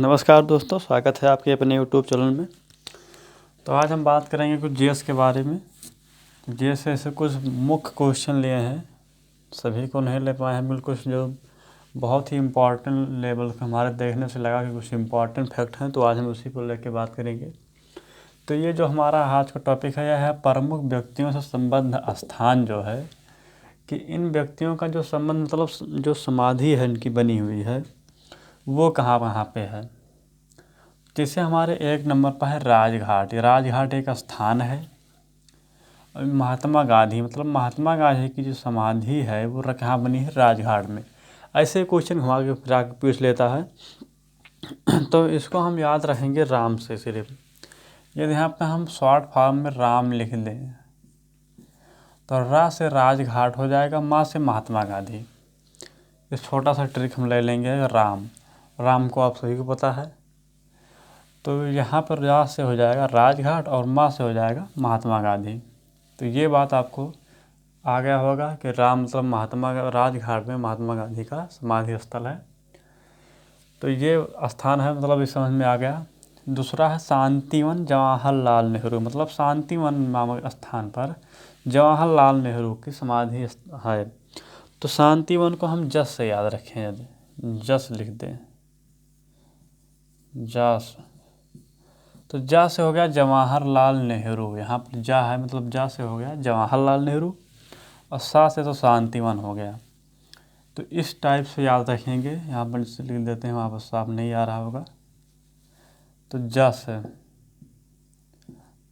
नमस्कार दोस्तों, स्वागत है आपके अपने यूट्यूब चैनल में। तो आज हम बात करेंगे कुछ जीएस के बारे में। जीएस से ऐसे कुछ मुख्य क्वेश्चन लिए हैं, सभी को नहीं ले पाए हैं, बिल्कुल जो बहुत ही इम्पोर्टेंट लेवल का हमारे देखने से लगा कि कुछ इम्पोर्टेंट फैक्ट हैं, तो आज हम उसी को लेकर बात करेंगे। तो ये जो हमारा आज का टॉपिक है, यह है प्रमुख व्यक्तियों से संबद्ध स्थान, जो है कि इन व्यक्तियों का जो संबंध मतलब जो समाधि है इनकी बनी हुई है वो कहाँ कहाँ पे है। जैसे हमारे एक नंबर पर है राजघाट। राजघाट एक स्थान है। महात्मा गांधी मतलब महात्मा गांधी की जो समाधि है वो कहाँ बनी है, राजघाट में। ऐसे क्वेश्चन घुमा के फिरा के पूछ लेता है तो इसको हम याद रखेंगे राम से सिर्फ। यदि यहाँ पे हम शॉर्ट फॉर्म में राम लिख दें तो रा से राजघाट हो जाएगा, माँ से महात्मा गांधी। इस छोटा सा ट्रिक हम ले लेंगे। राम को आप सभी को पता है, तो यहाँ पर रा से हो जाएगा राजघाट और माँ से हो जाएगा महात्मा गांधी। तो ये बात आपको आ गया होगा कि राम मतलब राजघाट में महात्मा गांधी का समाधि स्थल है। तो ये स्थान है, मतलब इस समझ में आ गया। दूसरा है शांतिवन जवाहरलाल नेहरू। मतलब शांतिवन नामक स्थान पर जवाहरलाल नेहरू की समाधि है। तो शांतिवन को हम जस से याद रखें, यदि जस लिख दें, जस, तो जा से हो गया जवाहरलाल नेहरू। यहाँ पर जा है मतलब जा से हो गया जवाहरलाल नेहरू, और सा से तो शांतिवन हो गया। तो इस टाइप से याद रखेंगे। यहाँ पर जिसे लिख देते हैं, वहाँ पर साफ नहीं आ रहा होगा। तो जा से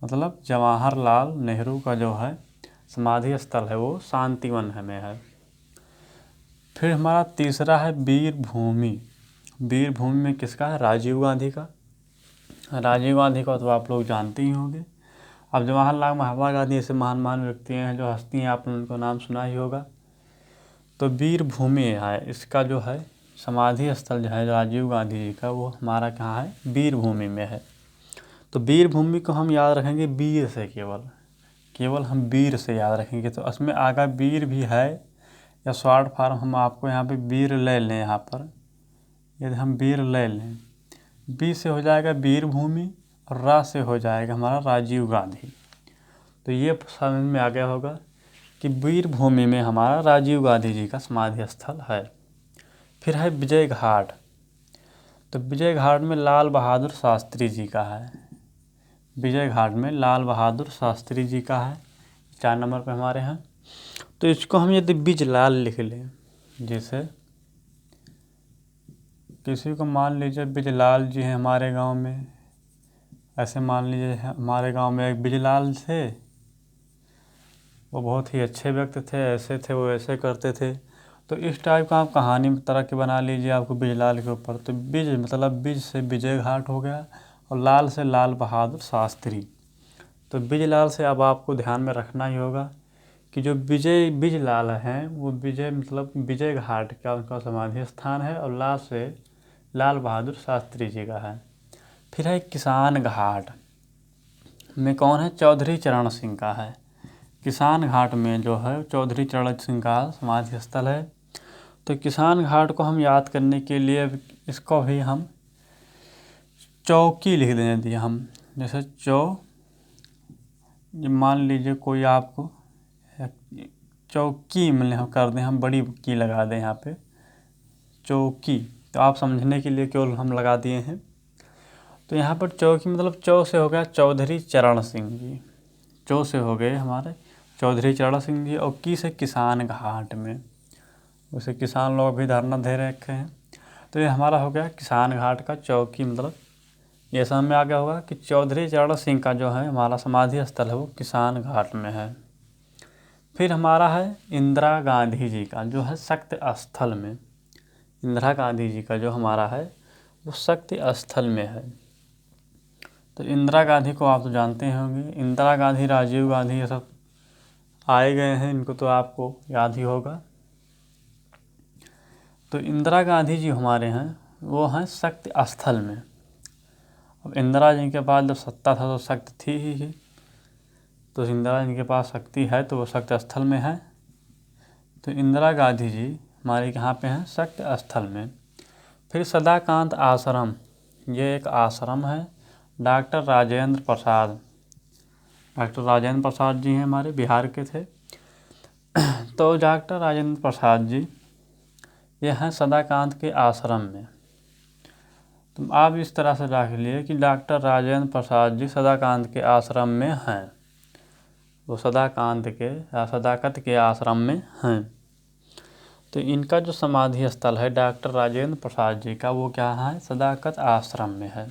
मतलब जवाहरलाल नेहरू का जो है समाधि स्थल है वो शांतिवन में है। फिर हमारा तीसरा है वीर भूमि। वीर भूमि में किसका है, राजीव गांधी का। राजीव गांधी को तो आप लोग जानते ही होंगे। अब जवाहरलाल महात्मा गांधी ऐसे महान व्यक्ति हैं जो हस्ती हैं, आपने उनको नाम सुना ही होगा। तो वीर भूमि है इसका जो है समाधि स्थल जो है राजीव गांधी जी का, वो हमारा कहाँ है, वीर भूमि में है। तो वीर भूमि को हम याद रखेंगे वीर से, केवल हम वीर से याद रखेंगे। तो उसमें आगे वीर भी है, या शॉर्ट फॉर्म हम आपको यहाँ पे वीर ले लें। यहाँ पर यदि हम वीर ले लें, बी से हो जाएगा वीर भूमि और रा से हो जाएगा हमारा राजीव गांधी। तो ये समझ में आ गया होगा कि वीर भूमि में हमारा राजीव गांधी जी का समाधि स्थल है। फिर है विजय घाट। तो विजय घाट में लाल बहादुर शास्त्री जी का है। विजय घाट में लाल बहादुर शास्त्री जी का है, 4 नंबर पे हमारे हैं। तो इसको हम यदि बिजलाल लिख लें, जैसे किसी को मान लीजिए बिजलाल जी हैं हमारे गांव में, ऐसे मान लीजिए हमारे गांव में एक बिजलाल थे, वो बहुत ही अच्छे व्यक्ति थे, ऐसे थे, वो ऐसे करते थे। तो इस टाइप का आप कहानी तरह की बना लीजिए आपको बिजलाल के ऊपर। तो बिज मतलब बिज से विजय घाट हो गया, और लाल से लाल बहादुर शास्त्री। तो बिजलाल से अब आपको ध्यान में रखना ही होगा कि जो बिजलाल हैं वो विजय मतलब विजय घाट का उनका समाधि स्थान है, और लाल से लाल बहादुर शास्त्री जी का है। फिर है किसान घाट में कौन है, चौधरी चरण सिंह का है। किसान घाट में जो है चौधरी चरण सिंह का समाधि स्थल है। तो किसान घाट को हम याद करने के लिए इसको भी हम चौकी लिख दें। यदि हम जैसे मान लीजिए कोई आपको चौकी मतलब हम कर दें, हम बड़ी की लगा दें यहाँ पे चौकी, तो आप समझने के लिए केवल हम लगा दिए हैं। तो यहाँ पर चौकी मतलब चौ से हो गया चौधरी चरण सिंह जी, चौ से हो गए हमारे चौधरी चरण सिंह जी, और की से किसान घाट में, उसे किसान लोग भी धरना दे रखे हैं। तो ये हमारा हो गया किसान घाट का चौकी। मतलब ये समझ में आ गया होगा कि चौधरी चरण सिंह का जो है हमारा समाधि स्थल है वो किसान घाट में है। फिर हमारा है इंदिरा गांधी जी का जो है शक्ति स्थल में। इंदिरा गांधी जी का जो हमारा है वो शक्ति स्थल में है। तो इंदिरा गांधी को आप तो जानते ही होंगे। इंदिरा गांधी, राजीव गांधी, ये सब आए गए हैं, इनको तो आपको याद ही होगा। तो इंदिरा गांधी जी हमारे हैं वो हैं शक्ति स्थल में। अब इंदिरा जी के पास जब सत्ता था तो शक्ति थी ही, तो इंदिरा जी के पास शक्ति है तो वो शक्ति स्थल में है। तो इंदिरा गांधी जी हमारे यहाँ पे हैं शक्ति स्थल में। फिर सदाकांत आश्रम, ये एक आश्रम है। डॉक्टर राजेंद्र प्रसाद, डॉक्टर राजेंद्र प्रसाद जी हैं, हमारे बिहार के थे। तो डॉक्टर राजेंद्र प्रसाद जी ये हैं सदाकांत के आश्रम में। तो आप इस तरह से रख लिए कि डॉक्टर राजेंद्र प्रसाद जी सदाकांत के आश्रम में हैं, वो सदाकांत के या सदाकत के आश्रम में हैं। तो इनका जो समाधि स्थल है डॉक्टर राजेंद्र प्रसाद जी का, वो क्या है, सदाकत आश्रम में है।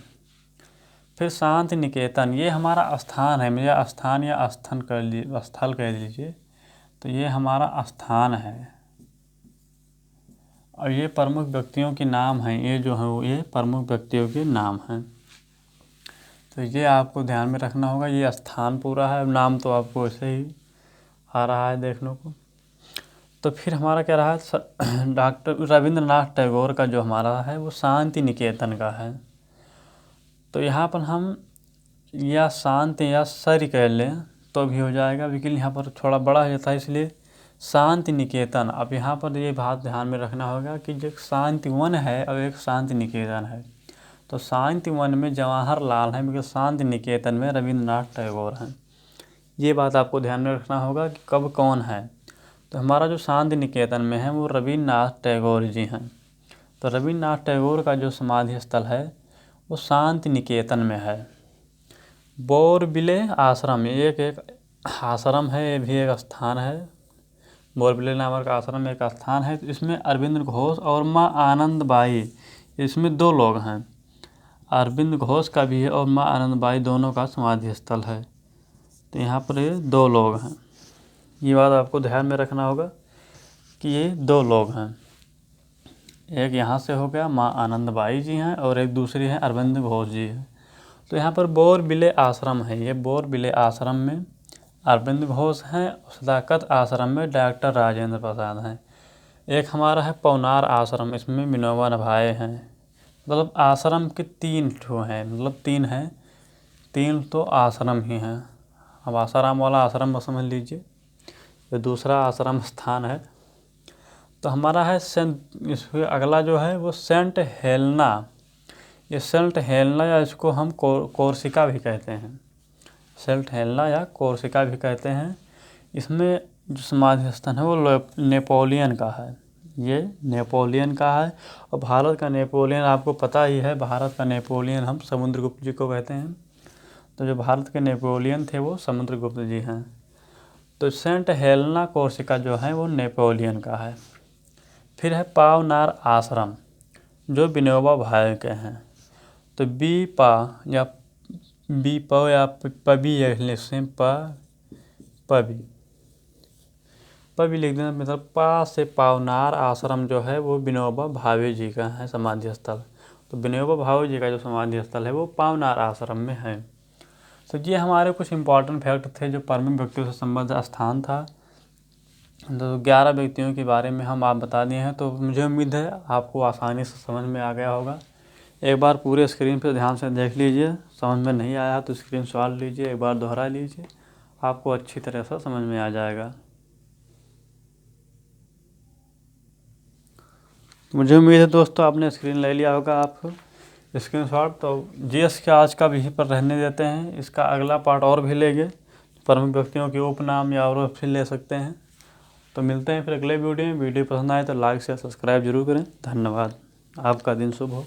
फिर शांति निकेतन, ये हमारा स्थान है, मुझे स्थान या स्थल कह लीजिए। तो ये हमारा स्थान है और ये प्रमुख व्यक्तियों के नाम हैं, ये जो है ये प्रमुख व्यक्तियों के नाम हैं। तो ये आपको ध्यान में रखना होगा। ये स्थान पूरा है, नाम तो आपको ऐसे ही आ रहा है देखने को। तो फिर हमारा क्या रहा है, डॉक्टर रविंद्रनाथ टैगोर का जो हमारा है वो शांति निकेतन का है। तो यहाँ पर हम या शांति या सर कह लें तो भी हो जाएगा, लेकिन यहाँ पर थोड़ा बड़ा हो जाता है, इसलिए शांति निकेतन। अब यहाँ पर ये बात ध्यान में रखना होगा कि जो शांति वन है और एक शांति निकेतन है। तो शांति वन में जवाहरलाल हैं, मगर शांति निकेतन में रविंद्रनाथ टैगोर हैं। ये बात आपको ध्यान में रखना होगा कि कब कौन है। तो हमारा जो शांति निकेतन में है वो रविन्द्रनाथ टैगोर जी हैं। तो रविन्द्रनाथ टैगोर का जो समाधि स्थल है वो शांति निकेतन में है। बोरबिले आश्रम, एक आश्रम है, ये भी एक स्थान है। बोरबिले नामक आश्रम एक स्थान है। तो इसमें अरविंद घोष और माँ आनंदबाई, इसमें 2 लोग हैं। अरविंद घोष का भी है और माँ आनंदबाई दोनों का समाधि स्थल है। तो यहाँ पर ये 2 लोग हैं। ये बात आपको ध्यान में रखना होगा कि ये 2 लोग हैं। एक यहाँ से हो गया माँ आनंदबाई जी हैं और एक दूसरी हैं अरविंद घोष जी हैं। तो यहाँ पर बोरबिले आश्रम है। ये बोरबिले आश्रम में अरविंद घोष हैं, सदाकत आश्रम में डॉक्टर राजेंद्र प्रसाद हैं। एक हमारा है पवनार आश्रम, इसमें विनोबा भावे हैं। मतलब आश्रम के 3 ठो हैं, मतलब 3 हैं, 3 तो आश्रम ही हैं। अब आसाराम वाला आश्रम समझ लीजिए, ये दूसरा आश्रम स्थान है। तो हमारा है इसके अगला जो है वो सेंट हेलेना। ये सेंट हेलेना या इसको हम कोर्सिका भी कहते हैं, सेंट हेलेना या कोर्सिका भी कहते हैं। इसमें जो समाधि स्थल है वो नेपोलियन का है। ये नेपोलियन का है और भारत का नेपोलियन आपको पता ही है। भारत का नेपोलियन हम समुद्रगुप्त जी को कहते हैं। तो जो भारत के नेपोलियन थे वो समुद्रगुप्त जी हैं। तो सेंट हेलेना कोर्सिका जो है वो नेपोलियन का है। फिर है पावनार आश्रम जो विनोबा भावे के हैं। तो पबी लिख देना, मतलब पा से पावनार आश्रम जो है वो विनोबा भावे जी का है समाधि स्थल। तो विनोबा भावे जी का जो समाधि स्थल है वो पावनार आश्रम में है। तो ये हमारे कुछ इंपॉर्टेंट फैक्ट थे जो प्रमुख व्यक्तियों से संबंधित स्थान था। तो 11 व्यक्तियों के बारे में हम आप बता दिए हैं। तो मुझे उम्मीद है आपको आसानी से समझ में आ गया होगा। एक बार पूरे स्क्रीन पर ध्यान से देख लीजिए, समझ में नहीं आया तो स्क्रीनशॉट लीजिए, एक बार दोहरा लीजिए, आपको अच्छी तरह से समझ में आ जाएगा। मुझे उम्मीद है दोस्तों आपने स्क्रीन ले लिया होगा आप स्क्रीनशॉट। तो जीएस का आज का यहीं पर रहने देते हैं, इसका अगला पार्ट और भी लेंगे। प्रमुख व्यक्तियों के उपनाम या और फिर ले सकते हैं। तो मिलते हैं फिर अगले वीडियो में। वीडियो पसंद आए तो लाइक शेयर सब्सक्राइब जरूर करें। धन्यवाद। आपका दिन शुभ हो।